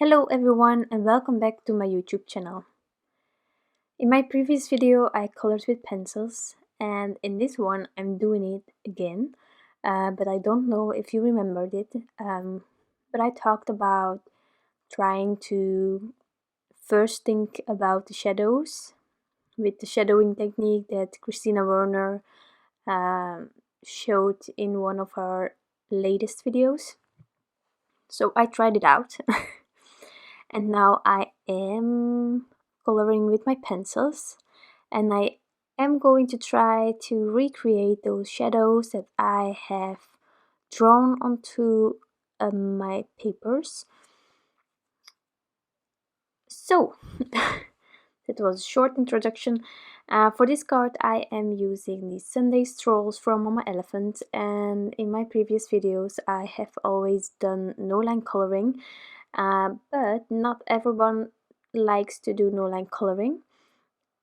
Hello everyone and welcome back to my YouTube channel. In my previous video I colored with pencils and in this one I'm doing it again, but I don't know if you remembered it, but I talked about trying to first think about the shadows with the shadowing technique that Christina Werner showed in one of her latest videos. So I tried it out and now I am coloring with my pencils and I am going to try to recreate those shadows that I have drawn onto my papers. So that was a short introduction. For this card I am using the Sunday Strolls from Mama Elephant, and in my previous videos I have always done no line coloring, but not everyone likes to do no line coloring,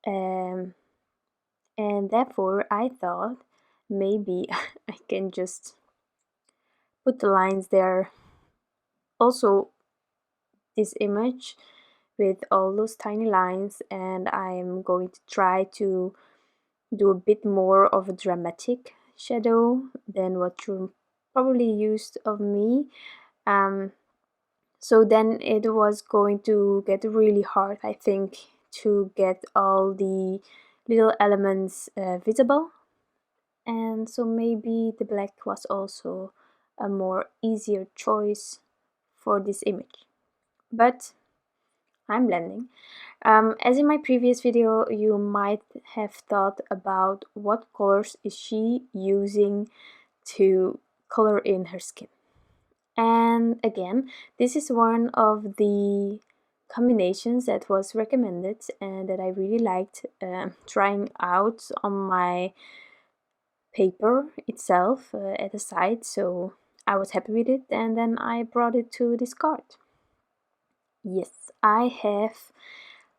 and therefore I thought maybe I can just put the lines there. Also, this image with all those tiny lines, and I'm going to try to do a bit more of a dramatic shadow than what you're probably used of me. So then it was going to get really hard, I think, to get all the little elements visible, and so maybe the black was also a more easier choice for this image. But I'm blending. As in my previous video, you might have thought about what colors is she using to color in her skin. And again, this is one of the combinations that was recommended and that I really liked trying out on my paper itself at the side, so I was happy with it, and then I brought it to this card. Yes, I have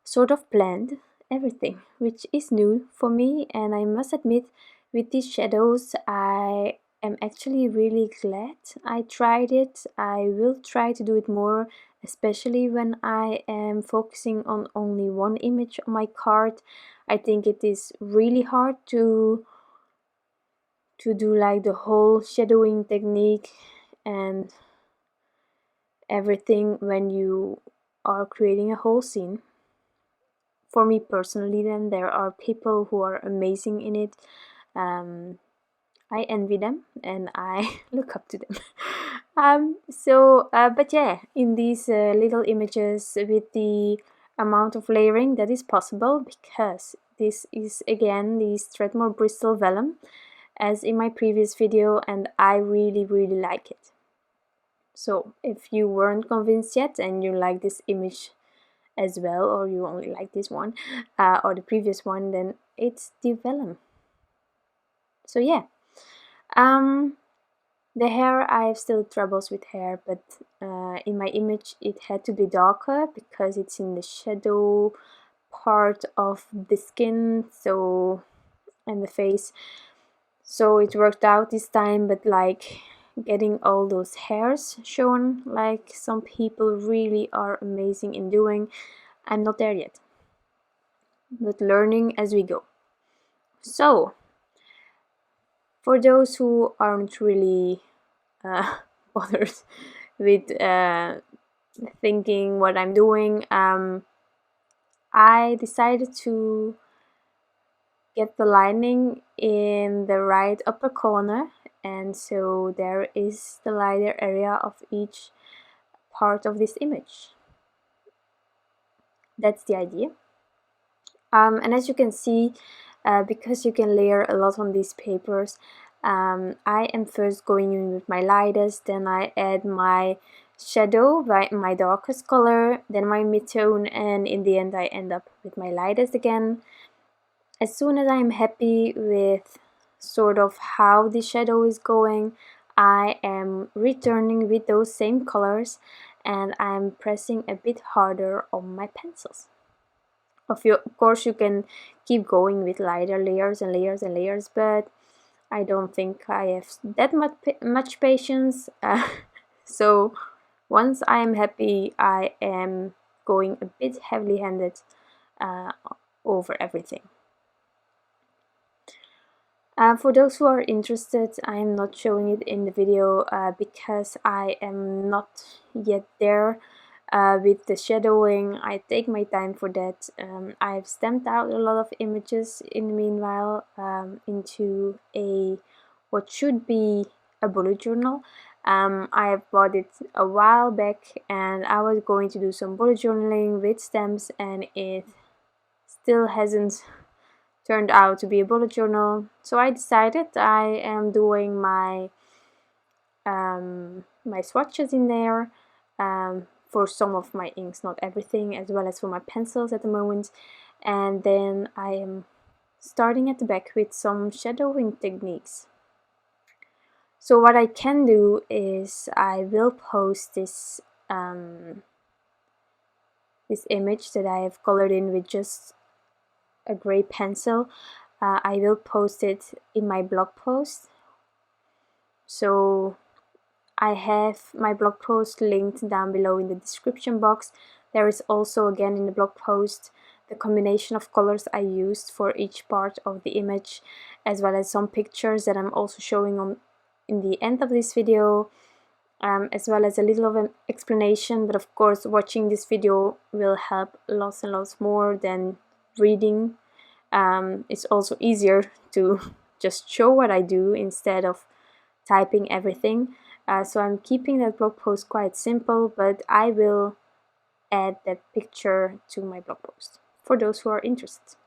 sort of planned everything, which is new for me, and I must admit, with these shadows I am actually really glad I tried it. I will try to do it more, especially when I am focusing on only one image on my card. I think it is really hard to do like the whole shadowing technique and everything when you are creating a whole scene. For me personally, then there are people who are amazing in it. I envy them and I look up to them. But yeah, in these little images with the amount of layering that is possible, because this is again the Strathmore Bristol Vellum as in my previous video, and I really like it. So if you weren't convinced yet and you like this image as well, or you only like this one or the previous one, then it's the vellum. So yeah, the hair, I have still troubles with hair, but in my image it had to be darker because it's in the shadow part of the skin, so, and the face, so it worked out this time. But like getting all those hairs shown like some people really are amazing in doing, I'm not there yet, but learning as we go. So for those who aren't really bothered with thinking what I'm doing, I decided to get the lining in the right upper corner, and so there is the lighter area of each part of this image. That's the idea. And as you can see, because you can layer a lot on these papers, I am first going in with my lightest, then I add my shadow, my darkest color, then my midtone, and in the end I end up with my lightest again. As soon as I'm happy with sort of how the shadow is going, I am returning with those same colors and I'm pressing a bit harder on my pencils. Of course you can keep going with lighter layers and layers and layers, but I don't think I have that much patience, so Once I am happy, I am going a bit heavily handed over everything. For those who are interested, I am not showing it in the video because I am not yet there with the shadowing. I take my time for that. I've stamped out a lot of images in the meanwhile into what should be a bullet journal. I have bought it a while back and I was going to do some bullet journaling with stamps, and it still hasn't turned out to be a bullet journal. So I decided I am doing my my swatches in there for some of my inks, not everything, as well as for my pencils at the moment. And then I am starting at the back with some shadowing techniques. So what I can do is I will post this this image that I have colored in with just a gray pencil. I will post it in my blog post. So I have my blog post linked down below in the description box. There is also again in the blog post the combination of colors I used for each part of the image, as well as some pictures that I'm also showing on in the end of this video, as well as a little of an explanation. But of course, watching this video will help lots and lots more than reading. It's also easier to just show what I do instead of typing everything. So I'm keeping that blog post quite simple, but I will add that picture to my blog post for those who are interested.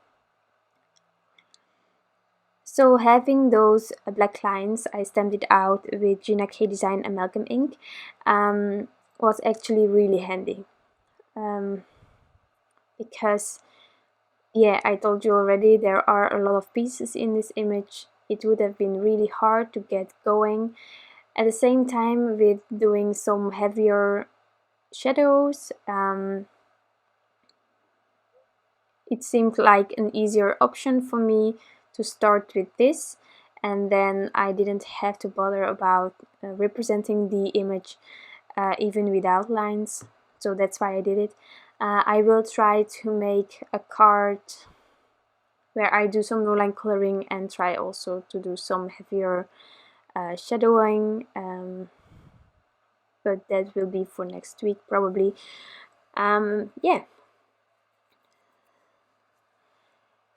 So having those black lines, I stamped it out with Gina Design Amalgam ink, was actually really handy. Because yeah, I told you already, there are a lot of pieces in this image. It would have been really hard to get going. At the same time, with doing some heavier shadows, it seemed like an easier option for me to start with this, and then I didn't have to bother about representing the image even without lines. So that's why I did it. I will try to make a card where I do some no-line coloring and try also to do some heavier shadowing, but that will be for next week probably. Yeah.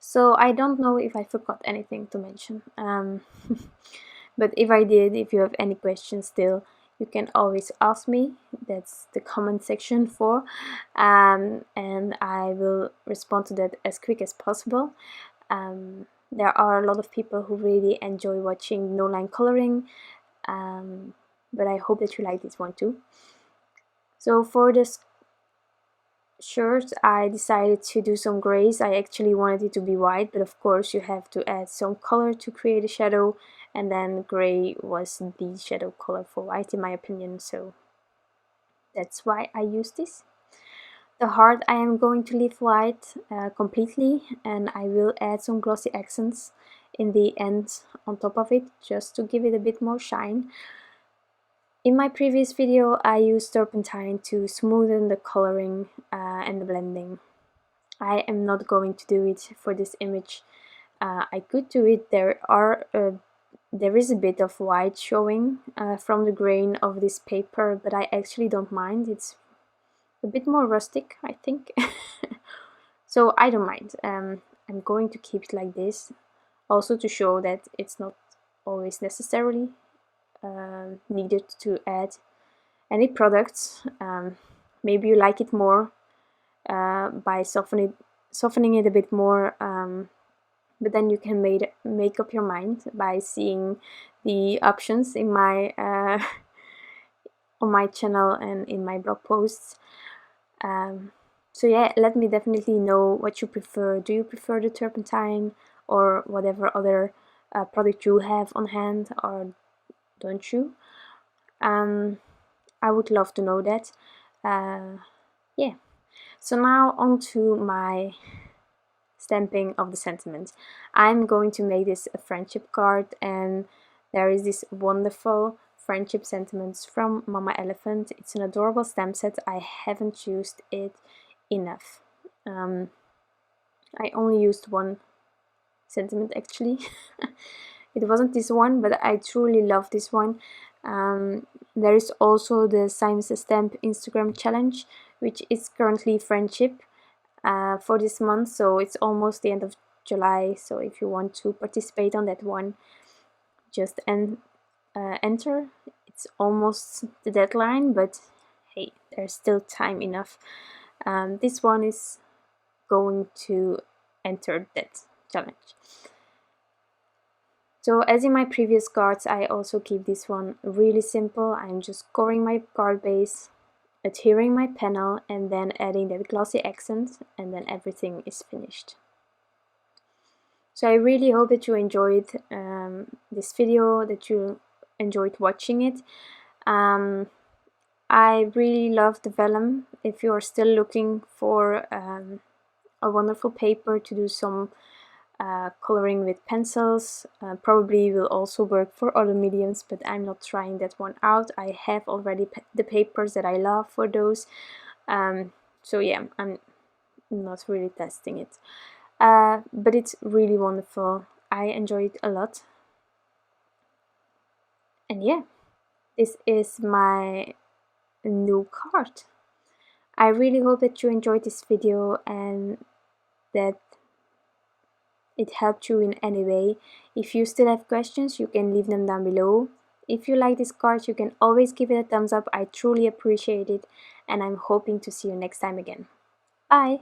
So I don't know if I forgot anything to mention, but if I did, if you have any questions still, you can always ask me. That's the comment section for, and I will respond to that as quick as possible. There are a lot of people who really enjoy watching no-line coloring, but I hope that you like this one too. So for this shirt, I decided to do some grays. I actually wanted it to be white, but of course you have to add some color to create a shadow, and then gray was the shadow color for white in my opinion, so that's why I used this. The heart I am going to leave white completely, and I will add some glossy accents in the end on top of it, just to give it a bit more shine. In my previous video, I used turpentine to smoothen the coloring and the blending. I am not going to do it for this image. I could do it. There is a bit of white showing from the grain of this paper, but I actually don't mind. It's a bit more rustic, I think. So I don't mind. I'm going to keep it like this, also to show that it's not always necessarily needed to add any products. Maybe you like it more by softening it a bit more, but then you can make up your mind by seeing the options in my on my channel and in my blog posts. So yeah, let me definitely know what you prefer. Do you prefer the turpentine or whatever other product you have on hand, or don't you? I would love to know that. Yeah. So now on to my stamping of the sentiment. I'm going to make this a friendship card, and there is this wonderful Friendship Sentiments from Mama Elephant. It's an adorable stamp set. I haven't used it enough. I only used one sentiment actually. It wasn't this one, but I truly love this one. There is also the Sims Stamp Instagram challenge, which is currently friendship for this month, so it's almost the end of July. So if you want to participate on that one, just enter. It's almost the deadline, but hey, there's still time enough. This one is going to enter that challenge. So as in my previous cards, I also keep this one really simple. I'm just covering my card base, adhering my panel, and then adding that glossy accent, and then everything is finished. So I really hope that you enjoyed this video, that you enjoyed watching it. I really love the vellum. If you are still looking for a wonderful paper to do some coloring with pencils, probably will also work for other mediums, but I'm not trying that one out. I have already the papers that I love for those, so yeah, I'm not really testing it, but it's really wonderful. I enjoy it a lot, and yeah, this is my new card. I really hope that you enjoyed this video and that it helped you in any way. If you still have questions, you can leave them down below. If you like this card, you can always give it a thumbs up. I truly appreciate it, and I'm hoping to see you next time again. Bye!